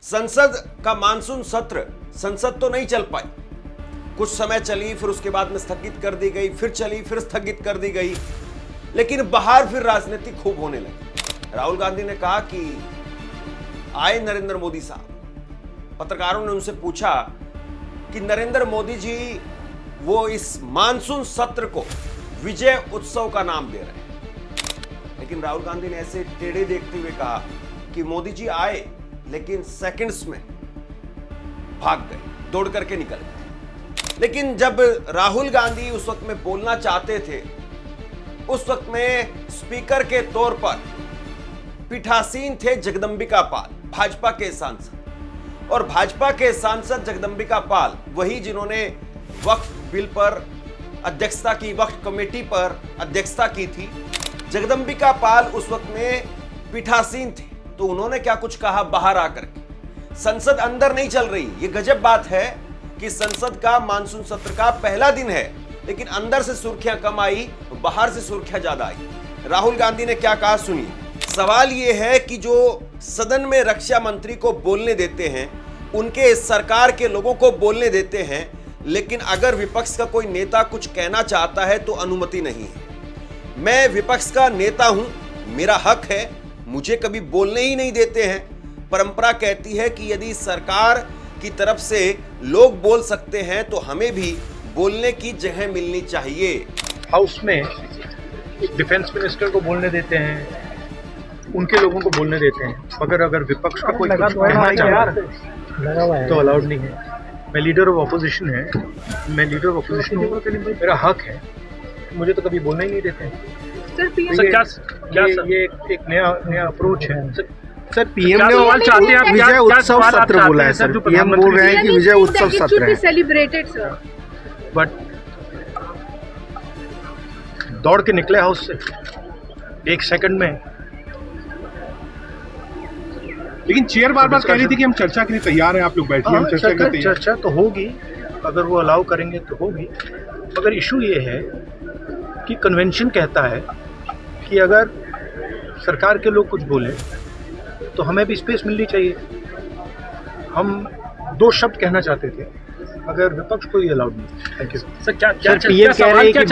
संसद का मानसून सत्र, संसद तो नहीं चल पाई, कुछ समय चली, फिर उसके बाद में स्थगित कर दी गई, फिर चली, फिर स्थगित कर दी गई, लेकिन बाहर फिर राजनीति खूब होने लगी। राहुल गांधी ने कहा कि आए नरेंद्र मोदी साहब। पत्रकारों ने उनसे पूछा कि नरेंद्र मोदी जी वो इस मानसून सत्र को विजय उत्सव का नाम दे रहे हैं, लेकिन राहुल गांधी ने ऐसे टेढ़े देखते हुए कहा कि मोदी जी आए लेकिन सेकंड्स में भाग गए, दौड़ करके निकल गए। लेकिन जब राहुल गांधी उस वक्त में बोलना चाहते थे, उस वक्त में स्पीकर के तौर पर पीठासीन थे जगदंबिका पाल, भाजपा के सांसद। और भाजपा के सांसद जगदंबिका पाल वही जिन्होंने वक्फ बिल पर अध्यक्षता की, वक्फ कमेटी पर अध्यक्षता की थी। जगदंबिका पाल उस वक्त में पीठासीन थे, तो उन्होंने क्या कुछ कहा बाहर आकर के। संसद अंदर नहीं चल रही। ये गजब बात है कि संसद का मानसून सत्र का पहला दिन है, लेकिन अंदर से सुर्खियां कम आई, बाहर से सुर्खियां ज्यादा आई। राहुल गांधी ने क्या कहा सुनिए। सवाल यह है कि जो सदन में रक्षा मंत्री को बोलने देते हैं, उनके सरकार के लोगों को बोलने देते हैं, लेकिन अगर विपक्ष का कोई नेता कुछ कहना चाहता है तो अनुमति नहीं है। मैं विपक्ष का नेता हूं, मेरा हक है, मुझे कभी बोलने ही नहीं देते हैं। परंपरा कहती है कि यदि सरकार की तरफ से लोग बोल सकते हैं तो हमें भी बोलने की जगह मिलनी चाहिए। हाउस में डिफेंस मिनिस्टर को बोलने देते हैं, उनके लोगों को बोलने देते हैं, मगर अगर विपक्ष का कोई कुछ कहना चाहता है तो अलाउड नहीं है। मैं लीडर ऑफ अपोजिशन हूँ, मेरा हक है, मुझे तो कभी बोलना ही नहीं देते हैं। ये एक नया अप्रोच है। सर पीएम ने विजय उत्सव सत्र बोला है। सर पीएम बोल रहे हैं कि विजय उत्सव सत्र है, सेलिब्रेटेड सर। बट दौड़ के निकले हाउस से एक सेकंड में। लेकिन चेयर बार बार कह रही थी कि हम चर्चा के लिए तैयार हैं, आप लोग बैठिए, हम चर्चा के लिए तैयार। चर्चा तो होगी, अगर वो अलाउ करेंगे तो होगी, मगर इशू ये है कि कन्वेंशन कहता है कि अगर सरकार के लोग कुछ बोले तो हमें भी स्पेस मिलनी चाहिए। हम 2 शब्द कहना चाहते थे, मगर विपक्ष को ये अलाउड नहीं। Thank you sir. पीएम कह रहे हैं कि